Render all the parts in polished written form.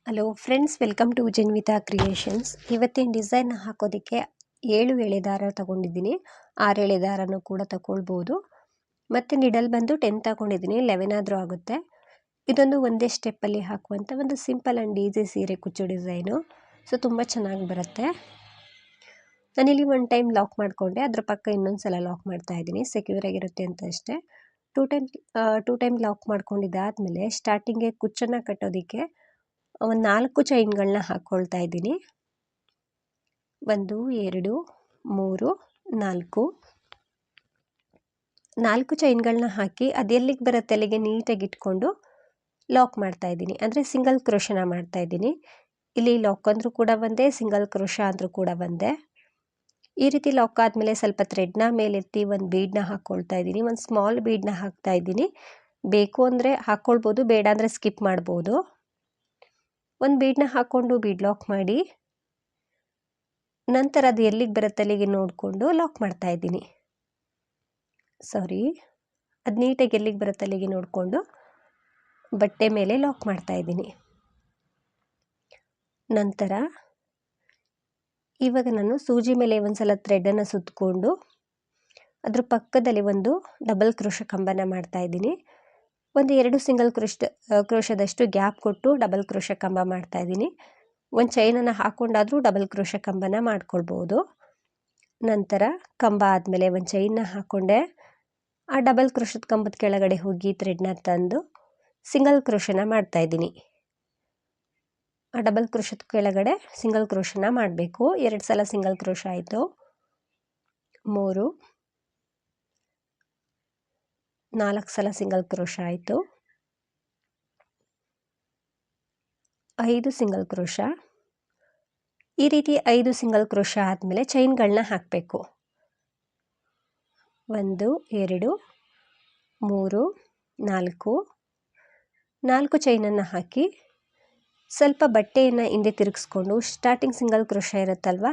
Hello friends, welcome to Janvitha creations. ಇವತ್ತಿನ design ಹಾಕೋದಕ್ಕೆ 7 ಎಳೆ ದಾರ ತಗೊಂಡಿದ್ದೀನಿ. 6 ಎಳೆ ದಾರನೂ ಕೂಡ ತಗೊಳ್ಬೋದು. ಮತ್ತು ನಿಡಲ್ ಬಂದು 10 ತಗೊಂಡಿದ್ದೀನಿ, 11 ಆದರೂ ಆಗುತ್ತೆ. ಇದೊಂದು ಒಂದೇ ಸ್ಟೆಪ್ಪಲ್ಲಿ ಹಾಕುವಂಥ ಒಂದು ಸಿಂಪಲ್ ಆ್ಯಂಡ್ ಈಸಿ ಸೀರೆ ಕುಚ್ಚು ಡಿಸೈನು. ಸೊ ತುಂಬ ಚೆನ್ನಾಗಿ ಬರುತ್ತೆ. ನಾನಿಲ್ಲಿ ಒಂದು ಟೈಮ್ ಲಾಕ್ ಮಾಡಿಕೊಂಡೆ, ಅದ್ರ ಪಕ್ಕ ಇನ್ನೊಂದು ಸಲ ಲಾಕ್ ಮಾಡ್ತಾ ಇದ್ದೀನಿ, ಸೆಕ್ಯೂರ್ ಆಗಿರುತ್ತೆ ಅಂತ ಅಷ್ಟೇ. ಟೂ ಟೈಮ್ ಲಾಕ್ ಮಾಡ್ಕೊಂಡಿದ್ದಾದಮೇಲೆ ಸ್ಟಾರ್ಟಿಂಗ್ಗೆ ಕುಚ್ಚನ್ನು ಕಟ್ಟೋದಕ್ಕೆ ಒಂದು 4 ಚೈನ್ಗಳನ್ನ ಹಾಕ್ಕೊಳ್ತಾ ಇದ್ದೀನಿ. 1 2 3 4 ಚೈನ್ಗಳನ್ನ ಹಾಕಿ ಅದೆಲ್ಲಿಗೆ ಬರುತ್ತೆ ಅಲ್ಲಿಗೆ ನೀಟಾಗಿ ಇಟ್ಕೊಂಡು ಲಾಕ್ ಮಾಡ್ತಾ ಇದ್ದೀನಿ. ಅಂದರೆ ಸಿಂಗಲ್ ಕ್ರೋಶನ ಮಾಡ್ತಾ ಇದ್ದೀನಿ. ಇಲ್ಲಿ ಲಾಕ್ ಅಂದರೂ ಕೂಡ ಒಂದೇ, ಸಿಂಗಲ್ ಕ್ರೋಶ ಅಂದರೂ ಕೂಡ ಒಂದೇ. ಈ ರೀತಿ ಲಾಕ್ ಆದಮೇಲೆ ಸ್ವಲ್ಪ ಥ್ರೆಡ್ನ ಮೇಲೆತ್ತಿ ಒಂದು ಬೀಡನ್ನ ಹಾಕ್ಕೊಳ್ತಾ ಇದ್ದೀನಿ. ಒಂದು ಸ್ಮಾಲ್ ಬೀಡನ್ನ ಹಾಕ್ತಾ ಇದ್ದೀನಿ. ಬೇಕು ಅಂದರೆ ಹಾಕ್ಕೊಳ್ಬೋದು, ಬೇಡ ಅಂದರೆ ಸ್ಕಿಪ್ ಮಾಡ್ಬೋದು. ಒಂದು ಬೀಡನ್ನ ಹಾಕ್ಕೊಂಡು ಬೀಡ್ ಲಾಕ್ ಮಾಡಿ ನಂತರ ಅದು ಎಲ್ಲಿಗೆ ಬರುತ್ತೆ ಅಲ್ಲಿಗೆ ನೋಡಿಕೊಂಡು ಲಾಕ್ ಮಾಡ್ತಾ ಇದ್ದೀನಿ. ಅದು ನೀಟಾಗಿ ಎಲ್ಲಿಗೆ ಬರುತ್ತೆ ಅಲ್ಲಿಗೆ ನೋಡಿಕೊಂಡು ಬಟ್ಟೆ ಮೇಲೆ ಲಾಕ್ ಮಾಡ್ತಾ ಇದ್ದೀನಿ. ನಂತರ ಇವಾಗ ನಾನು ಸೂಜಿ ಮೇಲೆ ಒಂದು ಸಲ ಥ್ರೆಡನ್ನು ಸುತ್ತಕೊಂಡು ಅದ್ರ ಪಕ್ಕದಲ್ಲಿ ಒಂದು ಡಬಲ್ ಕ್ರೋಶ ಕಂಬನ ಮಾಡ್ತಾ ಇದ್ದೀನಿ. ಒಂದು 2 ಸಿಂಗಲ್ ಕ್ರೋಶದಷ್ಟು ಗ್ಯಾಪ್ ಕೊಟ್ಟು ಡಬಲ್ ಕ್ರೋಶ ಕಂಬ ಮಾಡ್ತಾ ಇದ್ದೀನಿ. ಒಂದು ಚೈನನ್ನು ಹಾಕ್ಕೊಂಡಾದರೂ ಡಬಲ್ ಕ್ರೋಶ ಕಂಬನ ಮಾಡ್ಕೊಳ್ಬೋದು. ನಂತರ ಕಂಬ ಆದಮೇಲೆ ಒಂದು ಚೈನ್ನ ಹಾಕ್ಕೊಂಡೆ, ಆ ಡಬಲ್ ಕ್ರೋಶದ ಕಂಬದ ಕೆಳಗಡೆ ಹೋಗಿ ಥ್ರೆಡ್ನ ತಂದು ಸಿಂಗಲ್ ಕ್ರೋಶನ ಮಾಡ್ತಾ ಇದ್ದೀನಿ. ಆ ಡಬಲ್ ಕ್ರೋಶದ ಕೆಳಗಡೆ ಸಿಂಗಲ್ ಕ್ರೋಶನ ಮಾಡಬೇಕು. 2 ಸಲ ಸಿಂಗಲ್ ಕ್ರೋಶ ಆಯಿತು. 3 4 ಸಲ ಸಿಂಗಲ್ ಕ್ರೋಶ ಆಯಿತು. 5 ಸಿಂಗಲ್ ಕ್ರೋಶ. ಈ ರೀತಿ 5 ಸಿಂಗಲ್ ಕ್ರೋಶ ಆದಮೇಲೆ ಚೈನ್ಗಳನ್ನ ಹಾಕಬೇಕು. 1 2 3 4 ಚೈನನ್ನು ಹಾಕಿ ಸ್ವಲ್ಪ ಬಟ್ಟೆಯನ್ನು ಹಿಂದೆ ತಿರುಗಿಸ್ಕೊಂಡು ಸ್ಟಾರ್ಟಿಂಗ್ ಸಿಂಗಲ್ ಕ್ರೋಶ ಇರುತ್ತಲ್ವ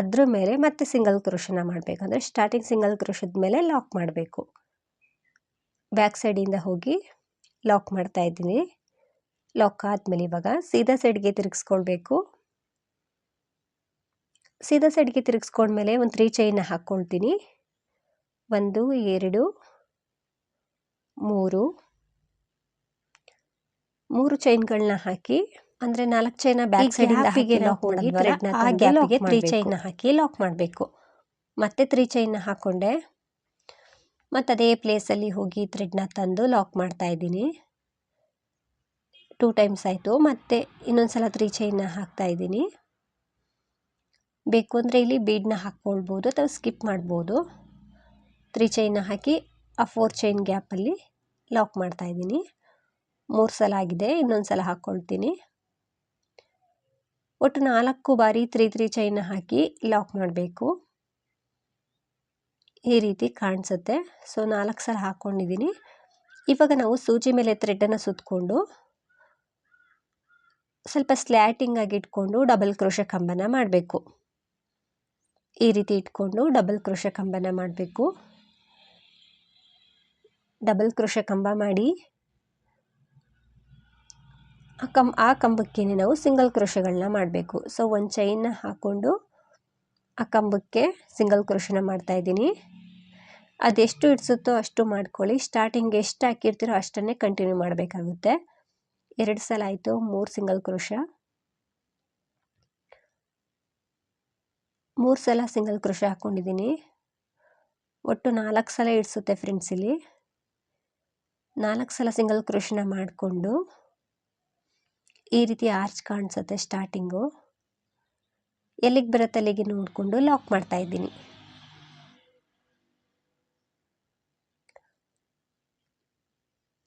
ಅದ್ರ ಮೇಲೆ ಮತ್ತೆ ಸಿಂಗಲ್ ಕ್ರೋಶನ ಮಾಡಬೇಕು. ಅಂದರೆ ಸ್ಟಾರ್ಟಿಂಗ್ ಸಿಂಗಲ್ ಕ್ರೋಶದ ಮೇಲೆ ಲಾಕ್ ಮಾಡಬೇಕು. ಬ್ಯಾಕ್ ಸೈಡಿಂದ ಹೋಗಿ ಲಾಕ್ ಮಾಡ್ತಾ ಇದ್ದೀನಿ. ಲಾಕ್ ಆದಮೇಲೆ ಇವಾಗ ಸೀದಾ ಸೈಡ್ಗೆ ತಿರುಗಿಸ್ಕೊಳ್ಬೇಕು. ಸೀದಾ ಸೈಡ್ಗೆ ತಿರುಗಿಸ್ಕೊಂಡ್ಮೇಲೆ ಒಂದು 3 ಚೈನ್ನ ಹಾಕ್ಕೊಳ್ತೀನಿ. 1 2 3 ಚೈನ್ಗಳನ್ನ ಹಾಕಿ, ಅಂದರೆ 4 ಚೈನ ಬ್ಯಾಕ್ ಸೈಡಿಂದ ಹಾಕಿ ಲಾಕ್ ಮಾಡಿದ್ವಲ್ಲ, ಆ ಗ್ಯಾಪಿಗೆ 3 ಚೈನ್ನ ಹಾಕಿ ಲಾಕ್ ಮಾಡಬೇಕು. ಮತ್ತೆ 3 ಚೈನ್ನ ಹಾಕ್ಕೊಂಡೆ, ಮತ್ತು ಅದೇ ಪ್ಲೇಸಲ್ಲಿ ಹೋಗಿ ಥ್ರೆಡ್ನ ತಂದು ಲಾಕ್ ಮಾಡ್ತಾ ಇದ್ದೀನಿ. 2 ಟೈಮ್ಸ್ ಆಯಿತು. ಮತ್ತೆ ಇನ್ನೊಂದು ಸಲ 3 ಚೈನ್ನ ಹಾಕ್ತಾ ಇದ್ದೀನಿ. ಬೇಕು ಅಂದರೆ ಇಲ್ಲಿ ಬೀಡನ್ನ ಹಾಕ್ಕೊಳ್ಬೋದು ಅಥವಾ ಸ್ಕಿಪ್ ಮಾಡ್ಬೋದು. 3 ಚೈನ್ನ ಹಾಕಿ ಆ 4 ಚೈನ್ ಗ್ಯಾಪಲ್ಲಿ ಲಾಕ್ ಮಾಡ್ತಾ ಇದ್ದೀನಿ. 3 ಸಲ ಆಗಿದೆ. ಇನ್ನೊಂದು ಸಲ ಹಾಕ್ಕೊಳ್ತೀನಿ. ಒಟ್ಟು 4 ಬಾರಿ 3 ಚೈನ್ನ ಹಾಕಿ ಲಾಕ್ ಮಾಡಬೇಕು. ಈ ರೀತಿ ಕಾಣಿಸುತ್ತೆ. ಸೊ 4 ಸಲ ಹಾಕ್ಕೊಂಡಿದ್ದೀನಿ. ಇವಾಗ ನಾವು ಸೂಜಿ ಮೇಲೆ ಥ್ರೆಡನ್ನು ಸುತ್ತಕೊಂಡು ಸ್ವಲ್ಪ ಸ್ಲ್ಯಾಟಿಂಗ್ ಆಗಿ ಇಟ್ಕೊಂಡು ಡಬಲ್ ಕ್ರೋಶ ಕಂಬನ ಮಾಡಬೇಕು. ಈ ರೀತಿ ಇಟ್ಕೊಂಡು ಡಬಲ್ ಕ್ರೋಶ ಕಂಬನ ಮಾಡಬೇಕು. ಡಬಲ್ ಕ್ರೋಶ ಕಂಬ ಮಾಡಿ ಆ ಕಂಬಕ್ಕೆ ನಾವು ಸಿಂಗಲ್ ಕ್ರೋಶಗಳನ್ನ ಮಾಡಬೇಕು. ಸೊ ಒಂದು ಚೈನ್ನ ಹಾಕ್ಕೊಂಡು ಆ ಕಂಬಕ್ಕೆ ಸಿಂಗಲ್ ಕ್ರೋಶನ ಮಾಡ್ತಾ ಇದ್ದೀನಿ. ಅದೆಷ್ಟು ಇಡಿಸುತ್ತೋ ಅಷ್ಟು ಮಾಡ್ಕೊಳ್ಳಿ. ಸ್ಟಾರ್ಟಿಂಗ್ ಎಷ್ಟು ಹಾಕಿರ್ತೀರೋ ಅಷ್ಟನ್ನೇ ಕಂಟಿನ್ಯೂ ಮಾಡಬೇಕಾಗುತ್ತೆ. 2 ಸಲ ಆಯಿತು. 3 ಸಿಂಗಲ್ ಕ್ರೋಶ. 3 ಸಲ ಸಿಂಗಲ್ ಕ್ರೋಶ ಹಾಕ್ಕೊಂಡಿದ್ದೀನಿ. ಒಟ್ಟು 4 ಸಲ ಇಡಿಸುತ್ತೆ ಫ್ರೆಂಡ್ಸ್. ಇಲ್ಲಿ 4 ಸಲ ಸಿಂಗಲ್ ಕ್ರೋಶನ ಮಾಡಿಕೊಂಡು ಈ ರೀತಿ ಆರ್ಚ್ ಕಾಣಿಸುತ್ತೆ. ಸ್ಟಾರ್ಟಿಂಗು ಎಲ್ಲಿಗೆ ಬರುತ್ತೆ ಅಲ್ಲಿಗೆ ನೋಡಿಕೊಂಡು ಲಾಕ್ ಮಾಡ್ತಾ ಇದ್ದೀನಿ.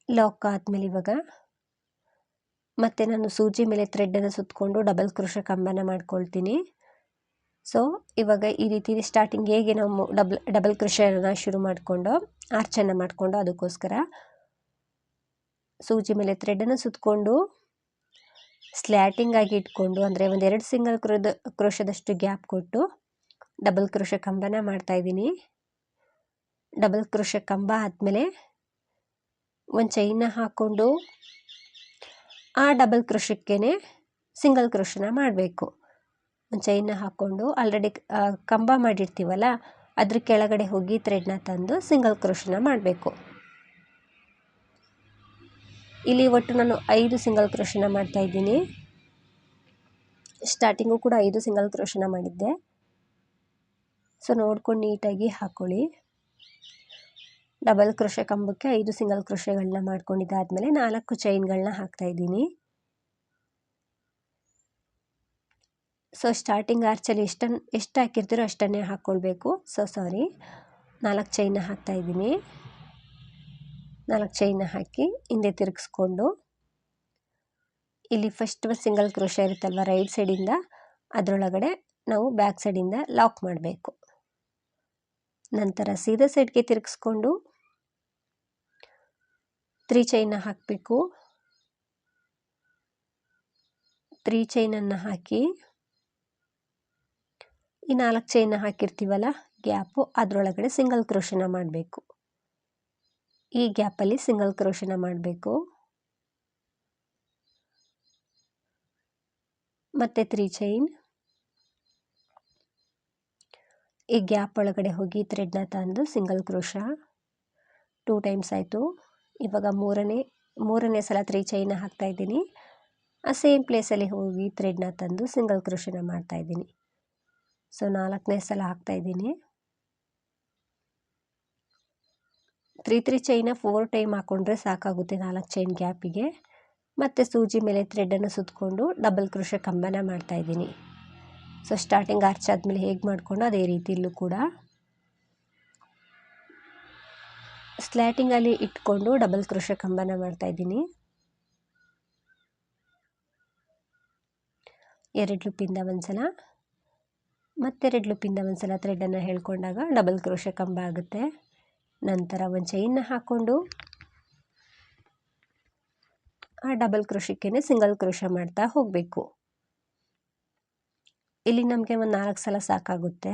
ಲಾಕ್ ಆದಮೇಲೆ ಇವಾಗ ಮತ್ತೆ ನಾನು ಸೂಜಿ ಮೇಲೆ ಥ್ರೆಡನ್ನು ಸುತ್ತಕೊಂಡು ಡಬಲ್ ಕ್ರೋಶ ಕಂಬನ ಮಾಡ್ಕೊಳ್ತೀನಿ. ಸೊ ಇವಾಗ ಈ ರೀತಿ ಸ್ಟಾರ್ಟಿಂಗ್ ಹೇಗೆ ನಾವು ಡಬಲ್ ಕ್ರೋಶನ ಶುರು ಮಾಡಿಕೊಂಡು ಆರ್ಚನ್ನು ಮಾಡಿಕೊಂಡು ಅದಕ್ಕೋಸ್ಕರ ಸೂಜಿ ಮೇಲೆ ಥ್ರೆಡನ್ನು ಸುತ್ತಕೊಂಡು ಸ್ಲ್ಯಾಟಿಂಗ್ ಆಗಿ ಇಟ್ಕೊಂಡು, ಅಂದರೆ ಒಂದು 2 ಸಿಂಗಲ್ ಕ್ರೋಶದಷ್ಟು ಗ್ಯಾಪ್ ಕೊಟ್ಟು ಡಬಲ್ ಕ್ರೋಶ ಕಂಬನ ಮಾಡ್ತಾ ಇದ್ದೀನಿ. ಡಬಲ್ ಕ್ರೋಶ ಕಂಬ ಆದಮೇಲೆ ಒಂದು ಚೈನ್ನ ಹಾಕ್ಕೊಂಡು ಆ ಡಬಲ್ ಕ್ರೋಶಕ್ಕೇ ಸಿಂಗಲ್ ಕ್ರೋಶನ ಮಾಡಬೇಕು. ಒಂದು ಚೈನ್ನ ಹಾಕ್ಕೊಂಡು ಆಲ್ರೆಡಿ ಕಂಬ ಮಾಡಿರ್ತೀವಲ್ಲ ಅದ್ರ ಕೆಳಗಡೆ ಹೋಗಿ ಥ್ರೆಡ್ನ ತಂದು ಸಿಂಗಲ್ ಕ್ರೋಶನ ಮಾಡಬೇಕು. ಇಲ್ಲಿ ಒಟ್ಟು ನಾನು 5 ಸಿಂಗಲ್ ಕ್ರೋಶನ ಮಾಡ್ತಾಯಿದ್ದೀನಿ. ಸ್ಟಾರ್ಟಿಂಗು ಕೂಡ 5 ಸಿಂಗಲ್ ಕ್ರೋಶನ ಮಾಡಿದ್ದೆ. ಸೊ ನೋಡ್ಕೊಂಡು ನೀಟಾಗಿ ಹಾಕ್ಕೊಳ್ಳಿ. ಡಬಲ್ ಕ್ರೋಶೆ ಕಂಬಕ್ಕೆ 5 ಸಿಂಗಲ್ ಕ್ರೋಶೆಗಳನ್ನ ಮಾಡ್ಕೊಂಡಿದ್ದಾದಮೇಲೆ 4 ಚೈನ್ಗಳನ್ನ ಹಾಕ್ತಾಯಿದ್ದೀನಿ. ಸೊ ಸ್ಟಾರ್ಟಿಂಗ್ ಆರ್ಚಲ್ಲಿ ಎಷ್ಟು ಹಾಕಿರ್ತೀರೋ ಅಷ್ಟನ್ನೇ ಹಾಕ್ಕೊಳ್ಬೇಕು. 4 ಚೈನ್ನ ಹಾಕ್ತಾಯಿದ್ದೀನಿ. 4 ಚೈನ್ನ ಹಾಕಿ ಹಿಂದೆ ತಿರುಗಿಸ್ಕೊಂಡು ಇಲ್ಲಿ ಫಸ್ಟ್ ಸಿಂಗಲ್ ಕ್ರೋಶೆ ಇರುತ್ತಲ್ವ ರೈಟ್ ಸೈಡಿಂದ ಅದರೊಳಗಡೆ ನಾವು ಬ್ಯಾಕ್ ಸೈಡಿಂದ ಲಾಕ್ ಮಾಡಬೇಕು. ನಂತರ ಸೀದಾ ಸೈಡ್ಗೆ ತಿರುಗಿಸ್ಕೊಂಡು 3 ಚೈನ್ನ ಹಾಕಬೇಕು. 3 ಚೈನನ್ನು ಹಾಕಿ ಈ 4 ಚೈನ್ನ ಹಾಕಿರ್ತೀವಲ್ಲ ಗ್ಯಾಪು ಅದರೊಳಗಡೆ ಸಿಂಗಲ್ ಕ್ರೋಶನ ಮಾಡಬೇಕು. ಈ ಗ್ಯಾಪಲ್ಲಿ ಸಿಂಗಲ್ ಕ್ರೋಶನ ಮಾಡಬೇಕು. ಮತ್ತೆ 3 ಚೈನ್ ಈ ಗ್ಯಾಪ್ ಒಳಗಡೆ ಹೋಗಿ ಥ್ರೆಡ್ನ ತಂದು ಸಿಂಗಲ್ ಕ್ರೋಶ 2 ಟೈಮ್ಸ್ ಆಯಿತು. ಇವಾಗ ಮೂರನೇ ಸಲ 3 ಚೈನ್ನ ಹಾಕ್ತಾಯಿದ್ದೀನಿ. ಆ ಸೇಮ್ ಪ್ಲೇಸಲ್ಲಿ ಹೋಗಿ ಥ್ರೆಡ್ನ ತಂದು ಸಿಂಗಲ್ ಕ್ರೋಶನ ಮಾಡ್ತಾಯಿದ್ದೀನಿ. ಸೊ 4ನೇ ಸಲ ಹಾಕ್ತಾಯಿದ್ದೀನಿ. 3 ಚೈನ 4 ಟೈಮ್ ಹಾಕ್ಕೊಂಡ್ರೆ ಸಾಕಾಗುತ್ತೆ 4 ಚೈನ್ ಗ್ಯಾಪಿಗೆ. ಮತ್ತು ಸೂಜಿ ಮೇಲೆ ಥ್ರೆಡನ್ನು ಸುತ್ತಕೊಂಡು ಡಬಲ್ ಕ್ರೋಶೆ ಕಂಬನ ಮಾಡ್ತಾಯಿದ್ದೀನಿ. ಸೊ ಸ್ಟಾರ್ಟಿಂಗ್ ಆರ್ಚ್ ಆದಮೇಲೆ ಹೇಗೆ ಮಾಡಿಕೊಂಡು ಅದೇ ರೀತಿ ಇಲ್ಲೂ ಕೂಡ ಸ್ಲ್ಯಾಟಿಂಗಲ್ಲಿ ಇಟ್ಕೊಂಡು ಡಬಲ್ ಕ್ರೋಶೆ ಕಂಬನ ಮಾಡ್ತಾಯಿದ್ದೀನಿ. 2 ಲೂಪಿಂದ ಒಂದ್ಸಲ ಮತ್ತೆ 2 ಲೂಪಿಂದ ಒಂದ್ಸಲ ಥ್ರೆಡನ್ನು ಹೇಳ್ಕೊಂಡಾಗ ಡಬಲ್ ಕ್ರೋಶೆ ಕಂಬ ಆಗುತ್ತೆ. ನಂತರ ಒಂದು ಚೈನ್ನ ಹಾಕ್ಕೊಂಡು ಆ ಡಬಲ್ ಕ್ರೋಶಕ್ಕೇ ಸಿಂಗಲ್ ಕ್ರೋಶ ಮಾಡ್ತಾ ಹೋಗಬೇಕು. ಇಲ್ಲಿ ನಮಗೆ ಒಂದು 4 ಸಲ ಸಾಕಾಗುತ್ತೆ.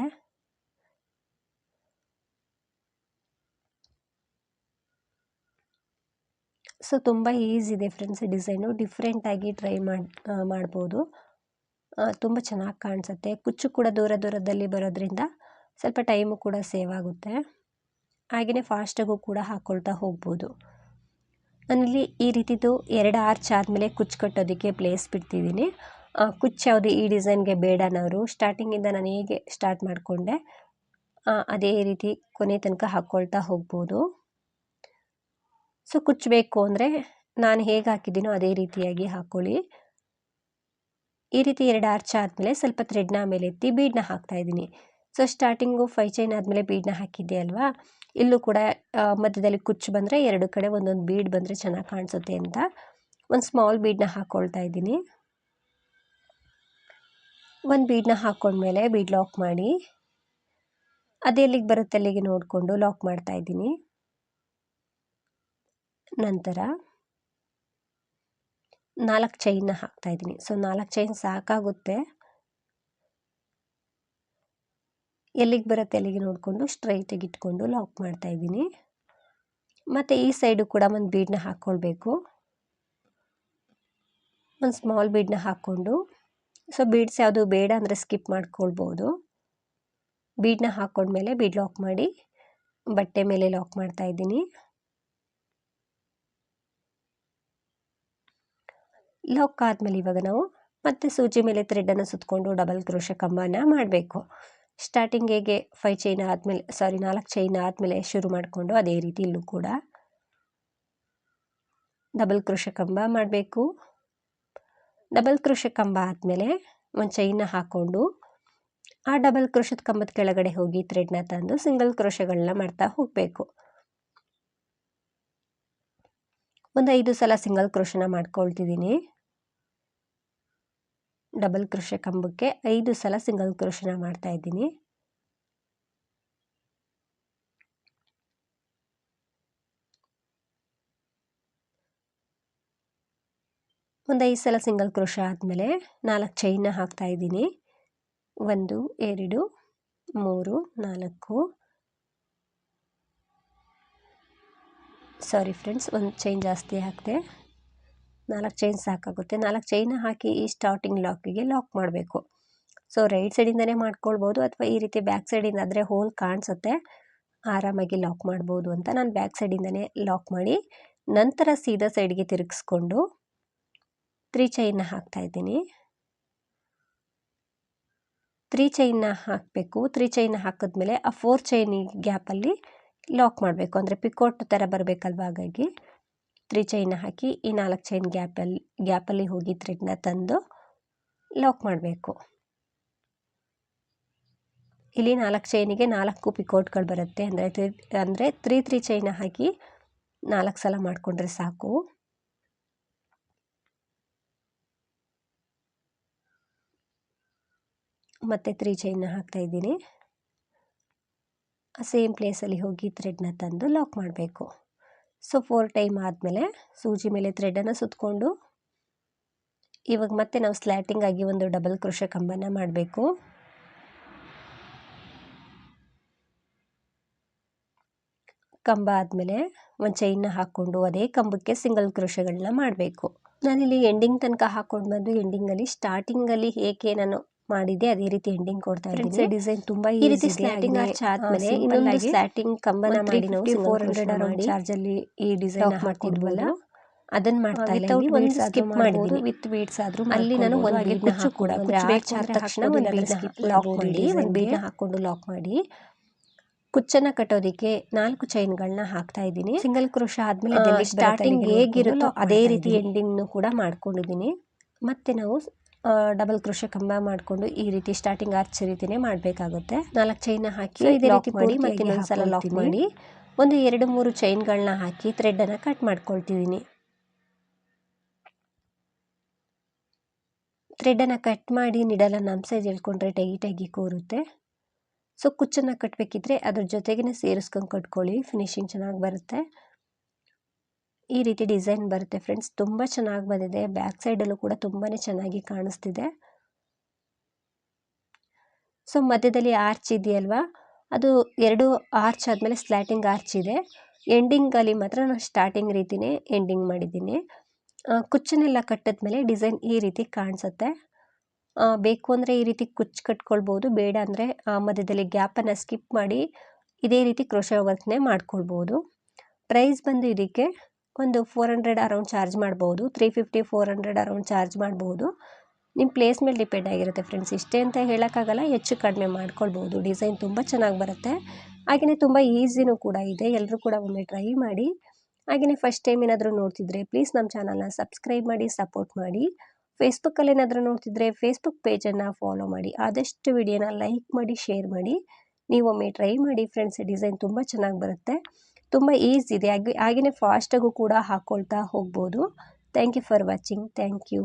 ಸೊ ತುಂಬ ಈಸಿ ಇದೆ ಫ್ರೆಂಡ್ಸ್. ಡಿಸೈನು ಡಿಫ್ರೆಂಟಾಗಿ ಟ್ರೈ ಮಾಡ್ಬೋದು. ತುಂಬ ಚೆನ್ನಾಗಿ ಕಾಣಿಸುತ್ತೆ. ಕುಚ್ಚು ಕೂಡ ದೂರದಲ್ಲಿ ಬರೋದ್ರಿಂದ ಸ್ವಲ್ಪ ಟೈಮು ಕೂಡ ಸೇವ್ ಆಗುತ್ತೆ. ಹಾಗೆಯೇ ಫಾಸ್ಟಾಗೂ ಕೂಡ ಹಾಕ್ಕೊಳ್ತಾ ಹೋಗ್ಬೋದು. ನಾನಿಲ್ಲಿ ಈ ರೀತಿದು 2 ಆರ್ಚ್ ಆದಮೇಲೆ ಕುಚ್ಚು ಕಟ್ಟೋದಕ್ಕೆ ಪ್ಲೇಸ್ ಬಿಡ್ತಿದ್ದೀನಿ. ಕುಚ್ಚು ಯಾವುದು ಈ ಡಿಸೈನ್ಗೆ ಬೇಡನವರು ಸ್ಟಾರ್ಟಿಂಗಿಂದ ನಾನು ಹೇಗೆ ಸ್ಟಾರ್ಟ್ ಮಾಡಿಕೊಂಡೆ ಅದೇ ರೀತಿ ಕೊನೆ ತನಕ ಹಾಕ್ಕೊಳ್ತಾ ಹೋಗ್ಬೋದು. ಸೊ ಕುಚ್ಚು ಬೇಕು ಅಂದರೆ ನಾನು ಹೇಗೆ ಹಾಕಿದ್ದೀನೋ ಅದೇ ರೀತಿಯಾಗಿ ಹಾಕ್ಕೊಳ್ಳಿ. ಈ ರೀತಿ 2 ಆರ್ಚ್ ಆದಮೇಲೆ ಸ್ವಲ್ಪ ಥ್ರೆಡ್ನ ಮೇಲೆ ಎತ್ತಿ ಬೀಡನ್ನ ಹಾಕ್ತಾಯಿದ್ದೀನಿ. ಸೊ ಸ್ಟಾರ್ಟಿಂಗು 5 ಚೈನ್ ಆದಮೇಲೆ ಬೀಡನ್ನ ಹಾಕಿದ್ದೆ ಅಲ್ವಾ, ಇಲ್ಲೂ ಕೂಡ ಮಧ್ಯದಲ್ಲಿ ಕುಚ್ಚು ಬಂದರೆ 2 ಕಡೆ ಒಂದೊಂದು ಬೀಡ್ ಬಂದರೆ ಚೆನ್ನಾಗಿ ಕಾಣಿಸುತ್ತೆ ಅಂತ ಒಂದು ಸ್ಮಾಲ್ ಬೀಡನ್ನ ಹಾಕ್ಕೊಳ್ತಾ ಇದ್ದೀನಿ. ಒಂದು ಬೀಡನ್ನ ಹಾಕ್ಕೊಂಡ್ಮೇಲೆ ಬೀಡ್ ಲಾಕ್ ಮಾಡಿ ಅದೇ ಎಲ್ಲಿಗೆ ಬರುತ್ತೆ ಅಲ್ಲಿಗೆ ನೋಡಿಕೊಂಡು ಲಾಕ್ ಮಾಡ್ತಾಯಿದ್ದೀನಿ. ನಂತರ 4 ಚೈನ್ನ ಹಾಕ್ತಾಯಿದ್ದೀನಿ. ಸೊ 4 ಚೈನ್ ಸಾಕಾಗುತ್ತೆ. ಎಲ್ಲಿಗೆ ಬರುತ್ತೆ ಅಲ್ಲಿಗೆ ನೋಡಿಕೊಂಡು ಸ್ಟ್ರೈಟಾಗಿ ಇಟ್ಕೊಂಡು ಲಾಕ್ ಮಾಡ್ತಾಯಿದ್ದೀನಿ. ಮತ್ತು ಈ ಸೈಡು ಕೂಡ ಒಂದು ಬೀಡನ್ನ ಹಾಕ್ಕೊಳ್ಬೇಕು. ಒಂದು ಸ್ಮಾಲ್ ಬೀಡನ್ನ ಹಾಕ್ಕೊಂಡು ಸೊ ಬೀಡ್ಸ್ ಯಾವುದು ಬೇಡ ಅಂದರೆ ಸ್ಕಿಪ್ ಮಾಡ್ಕೊಳ್ಬೋದು. ಬೀಡನ್ನ ಹಾಕ್ಕೊಂಡ್ಮೇಲೆ ಬೀಡ್ ಲಾಕ್ ಮಾಡಿ ಬಟ್ಟೆ ಮೇಲೆ ಲಾಕ್ ಮಾಡ್ತಾಯಿದ್ದೀನಿ. ಲಾಕ್ ಆದಮೇಲೆ ಇವಾಗ ನಾವು ಮತ್ತೆ ಸೂಜಿ ಮೇಲೆ ಥ್ರೆಡನ್ನು ಸುತ್ತಕೊಂಡು ಡಬಲ್ ಕ್ರೋಶೆ ಕಂಬನ ಮಾಡಬೇಕು. ಸ್ಟಾರ್ಟಿಂಗ್ ಹೇಗೆ 5 ಚೈನ್ ಆದಮೇಲೆ 4 ಚೈನ್ ಆದಮೇಲೆ ಶುರು ಮಾಡಿಕೊಂಡು ಅದೇ ರೀತಿ ಇಲ್ಲೂ ಕೂಡ ಡಬಲ್ ಕ್ರೋಶೆ ಕಂಬ ಮಾಡಬೇಕು. ಡಬಲ್ ಕ್ರೋಶೆ ಕಂಬ ಆದಮೇಲೆ ಒಂದು ಚೈನ್ನ ಹಾಕ್ಕೊಂಡು ಆ ಡಬಲ್ ಕ್ರೋಶದ ಕಂಬದ ಕೆಳಗಡೆ ಹೋಗಿ ಥ್ರೆಡ್ನ ತಂದು ಸಿಂಗಲ್ ಕ್ರೋಶೆಗಳನ್ನ ಮಾಡ್ತಾ ಹೋಗಬೇಕು. ಒಂದು 5 ಸಲ ಸಿಂಗಲ್ ಕ್ರೋಶನ ಮಾಡ್ಕೊಳ್ತಿದ್ದೀನಿ. ಡಬಲ್ ಕ್ರೋಶೆ ಕಂಬಕ್ಕೆ 5 ಸಲ ಸಿಂಗಲ್ ಕ್ರೋಶನ ಮಾಡ್ತಾಯಿದ್ದೀನಿ. ಒಂದು 5 ಸಲ ಸಿಂಗಲ್ ಕ್ರೋಶ ಆದಮೇಲೆ 4 ಚೈನ್ನ ಹಾಕ್ತಾಯಿದ್ದೀನಿ. 1 2 3 4 ಸಾರಿ ಫ್ರೆಂಡ್ಸ್, ಒಂದು ಚೈನ್ ಜಾಸ್ತಿ ಹಾಕಿದೆ. 4 ಚೈನ್ ಸಾಕಾಗುತ್ತೆ. 4 ಚೈನ್ ಹಾಕಿ ಈ ಸ್ಟಾರ್ಟಿಂಗ್ ಲಾಕಿಗೆ ಲಾಕ್ ಮಾಡಬೇಕು. ಸೊ ರೈಟ್ ಸೈಡಿಂದನೇ ಮಾಡ್ಕೊಳ್ಬೋದು ಅಥವಾ ಈ ರೀತಿ ಬ್ಯಾಕ್ ಸೈಡಿಂದ ಆದರೆ ಹೋಲ್ ಕಾಣಿಸುತ್ತೆ, ಆರಾಮಾಗಿ ಲಾಕ್ ಮಾಡ್ಬೋದು ಅಂತ ನಾನು ಬ್ಯಾಕ್ ಸೈಡಿಂದನೇ ಲಾಕ್ ಮಾಡಿ ನಂತರ ಸೀದಾ ಸೈಡ್ಗೆ ತಿರುಗಿಸ್ಕೊಂಡು 3 ಚೈನ್ನ ಹಾಕ್ತಾ ಇದ್ದೀನಿ. 3 ಚೈನ್ನ ಹಾಕಬೇಕು. 3 ಚೈನ್ನ ಹಾಕಿದ್ಮೇಲೆ ಆ 4 ಚೈನ್ ಗ್ಯಾಪಲ್ಲಿ ಲಾಕ್ ಮಾಡಬೇಕು, ಅಂದರೆ ಪಿಕೋಟ್ ಥರ ಬರಬೇಕಲ್ವ, ಹಾಗಾಗಿ 3 ಚೈನ್ನ ಹಾಕಿ ಈ 4 ಚೈನ್ ಗ್ಯಾಪಲ್ಲಿ ಹೋಗಿ ಥ್ರೆಡ್ನ ತಂದು ಲಾಕ್ ಮಾಡಬೇಕು. ಇಲ್ಲಿ 4 ಚೈನಿಗೆ 4 ಪಿಕೋಟ್ಗಳು ಬರುತ್ತೆ, ಅಂದರೆ 3 ಚೈನ ಹಾಕಿ 4 ಸಲ ಮಾಡಿಕೊಂಡ್ರೆ ಸಾಕು. ಮತ್ತೆ 3 ಚೈನ್ನ ಹಾಕ್ತಾ ಇದ್ದೀನಿ. ಸೇಮ್ ಪ್ಲೇಸಲ್ಲಿ ಹೋಗಿ ಥ್ರೆಡ್ನ ತಂದು ಲಾಕ್ ಮಾಡಬೇಕು. ಸೊ 4 ಟೈಮ್ ಆದಮೇಲೆ ಸೂಜಿ ಮೇಲೆ ಥ್ರೆಡನ್ನು ಸುತ್ತಕೊಂಡು ಇವಾಗ ಮತ್ತೆ ನಾವು ಸ್ಲ್ಯಾಟಿಂಗ್ ಆಗಿ ಒಂದು ಡಬಲ್ ಕ್ರೋಶೆ ಕಂಬನ ಮಾಡಬೇಕು. ಕಂಬ ಆದಮೇಲೆ ಒಂದು ಚೈನ್ನ ಹಾಕ್ಕೊಂಡು ಅದೇ ಕಂಬಕ್ಕೆ ಸಿಂಗಲ್ ಕ್ರೋಶೆಗಳನ್ನ ಮಾಡಬೇಕು. ನಾನಿಲ್ಲಿ ಎಂಡಿಂಗ್ ತನಕ ಹಾಕೊಂಡು ಬಂದು ಎಂಡಿಂಗಲ್ಲಿ ಸ್ಟಾರ್ಟಿಂಗಲ್ಲಿ ಹೇಗೆ ನಾನು ಮಾಡಿದ್ದೆ ಅದೇ ರೀತಿ ಎಂಡಿಂಗ್ ಕೊಡ್ತಾ ಇದ್ದೀನಿ. ಡಿಸೈನ್ ತುಂಬಾ ಈ ರೀತಿ ಸ್ಲ್ಯಾಟಿಂಗ್ ಆರ್ಚ್ ಆದ್ಮೇಲೆ ಇನ್ನೊಂದು ಸ್ಲ್ಯಾಟಿಂಗ್ ಕಂಬನ ಮಾಡಿ ನಾವು 400 ಅರೌಂಡ್ ಚಾರ್ಜ್ ಅಲ್ಲಿ ಈ ಡಿಸೈನ್ ಹಾಕಿದ್ವಲ್ಲ ಅದನ್ನ ಮಾಡ್ತಾ ಇಲ್ಲ. ಒಂದು ಸ್ಕಿಪ್ ಮಾಡಿದ್ದೀನಿ, ವಿತ್ ಬೀಡ್ಸ್ ಆದ್ರೂ ಅಲ್ಲಿ ನಾನು ಒಂದು ಬೀಡ್ನ ಕೂಡ ಆರ್ಚ್ ಆದ ತಕ್ಷಣ ಒಂದು ಬೀಡ್ನ ಲಾಕ್ ಮಾಡಿ ಒಂದು ಬೀಡ್ನ ಹಾಕೊಂಡು ಲಾಕ್ ಮಾಡಿ ಕುಚ್ಚನ್ನ ಕಟ್ಟೋದಿಕ್ಕೆ 4 ಚೈನ್ಗಳನ್ನ ಹಾಕ್ತಾ ಇದ್ದೀನಿ. ಸಿಂಗಲ್ ಕ್ರೋಶ ಆದ್ಮೇಲೆ ಸ್ಟಾರ್ಟಿಂಗ್ ಹೇಗಿರುತ್ತೋ ಅದೇ ರೀತಿ ಎಂಡಿಂಗ್ನು ಕೂಡ ಮಾಡ್ಕೊಂಡಿದ್ದೀನಿ. ಮತ್ತೆ ನಾವು ಡಬಲ್ ಕ್ರೋಶೆ ಕಂಬ ಮಾಡಿಕೊಂಡು ಈ ರೀತಿ ಸ್ಟಾರ್ಟಿಂಗ್ ಆರ್ಚ್ ರೀತಿನೇ ಮಾಡಬೇಕಾಗುತ್ತೆ. 4 ಚೈನ್ ಹಾಕಿ ಇದೇ ರೀತಿ ಮಾಡಿ ಮತ್ತೆ ಇನ್ನೊಂದ್ಸಲ ಲಾಕ್ ಮಾಡಿ ಒಂದು 2-3 ಚೈನ್ಗಳನ್ನ ಹಾಕಿ ಥ್ರೆಡನ್ನು ಕಟ್ ಮಾಡ್ಕೊಳ್ತಿದ್ದೀನಿ. ಥ್ರೆಡನ್ನು ಕಟ್ ಮಾಡಿ ನಿಡಲನ್ನು ಸೈಜ್ ಎಳ್ಕೊಂಡ್ರೆ ಟೈಟಾಗಿ ಕೂರುತ್ತೆ. ಸೊ ಕುಚ್ಚನ್ನು ಕಟ್ಟಬೇಕಿದ್ರೆ ಅದ್ರ ಜೊತೆಗೇ ಸೇರಿಸ್ಕೊಂಡು ಕಟ್ಕೊಳ್ಳಿ, ಫಿನಿಶಿಂಗ್ ಚೆನ್ನಾಗಿ ಬರುತ್ತೆ. ಈ ರೀತಿ ಡಿಸೈನ್ ಬರುತ್ತೆ ಫ್ರೆಂಡ್ಸ್, ತುಂಬ ಚೆನ್ನಾಗಿ ಬಂದಿದೆ. ಬ್ಯಾಕ್ ಸೈಡಲ್ಲೂ ಕೂಡ ತುಂಬಾ ಚೆನ್ನಾಗಿ ಕಾಣಿಸ್ತಿದೆ. ಸೊ ಮಧ್ಯದಲ್ಲಿ ಆರ್ಚ್ ಇದೆಯಲ್ವಾ, ಅದು 2 ಆರ್ಚ್ ಆದಮೇಲೆ ಸ್ಲ್ಯಾಟಿಂಗ್ ಆರ್ಚ್ ಇದೆ. ಎಂಡಿಂಗಲ್ಲಿ ಮಾತ್ರ ನಾನು ಸ್ಟಾರ್ಟಿಂಗ್ ರೀತಿಯೇ ಎಂಡಿಂಗ್ ಮಾಡಿದ್ದೀನಿ. ಕುಚ್ಚನ್ನೆಲ್ಲ ಕಟ್ಟಿದ್ಮೇಲೆ ಡಿಸೈನ್ ಈ ರೀತಿ ಕಾಣಿಸುತ್ತೆ. ಬೇಕು ಅಂದರೆ ಈ ರೀತಿ ಕುಚ್ಚು ಕಟ್ಕೊಳ್ಬೋದು, ಬೇಡ ಅಂದರೆ ಮಧ್ಯದಲ್ಲಿ ಗ್ಯಾಪನ್ನು ಸ್ಕಿಪ್ ಮಾಡಿ ಇದೇ ರೀತಿ ಕ್ರೋಶೆ ವರ್ಕ್ನೇ ಮಾಡ್ಕೊಳ್ಬೋದು. ಪ್ರೈಸ್ ಬಂದು ಇದಕ್ಕೆ ಒಂದು 400 ಅರೌಂಡ್ ಚಾರ್ಜ್ ಮಾಡ್ಬೋದು, 350-400 ಅರೌಂಡ್ ಚಾರ್ಜ್ ಮಾಡ್ಬೋದು. ನಿಮ್ಮ ಪ್ಲೇಸ್ ಮೇಲೆ ಡಿಪೆಂಡ್ ಆಗಿರುತ್ತೆ ಫ್ರೆಂಡ್ಸ್, ಇಷ್ಟೇ ಅಂತ ಹೇಳೋಕ್ಕಾಗಲ್ಲ, ಹೆಚ್ಚು ಕಡಿಮೆ ಮಾಡ್ಕೊಳ್ಬೋದು. ಡಿಸೈನ್ ತುಂಬ ಚೆನ್ನಾಗಿ ಬರುತ್ತೆ, ಹಾಗೆಯೇ ತುಂಬ ಈಸಿನೂ ಕೂಡ ಇದೆ. ಎಲ್ಲರೂ ಕೂಡ ಒಮ್ಮೆ ಟ್ರೈ ಮಾಡಿ. ಹಾಗೆಯೇ ಫಸ್ಟ್ ಟೈಮ್ ಏನಾದರೂ ನೋಡ್ತಿದ್ರೆ ಪ್ಲೀಸ್ ನಮ್ಮ ಚಾನಲ್ನ ಸಬ್ಸ್ಕ್ರೈಬ್ ಮಾಡಿ, ಸಪೋರ್ಟ್ ಮಾಡಿ. ಫೇಸ್ಬುಕ್ಕಲ್ಲಿ ಏನಾದರೂ ನೋಡ್ತಿದ್ರೆ ಫೇಸ್ಬುಕ್ ಪೇಜನ್ನು ಫಾಲೋ ಮಾಡಿ. ಆದಷ್ಟು ವಿಡಿಯೋನ ಲೈಕ್ ಮಾಡಿ, ಶೇರ್ ಮಾಡಿ. ನೀವೊಮ್ಮೆ ಟ್ರೈ ಮಾಡಿ ಫ್ರೆಂಡ್ಸ್, ಡಿಸೈನ್ ತುಂಬ ಚೆನ್ನಾಗಿ ಬರುತ್ತೆ, ತುಂಬ ಈಸಿ ಇದೆ. ಹಾಗೆಯೇ ಫಾಸ್ಟಾಗೂ ಕೂಡ ಹಾಕ್ಕೊಳ್ತಾ ಹೋಗ್ಬೋದು. Thank you for watching. Thank you.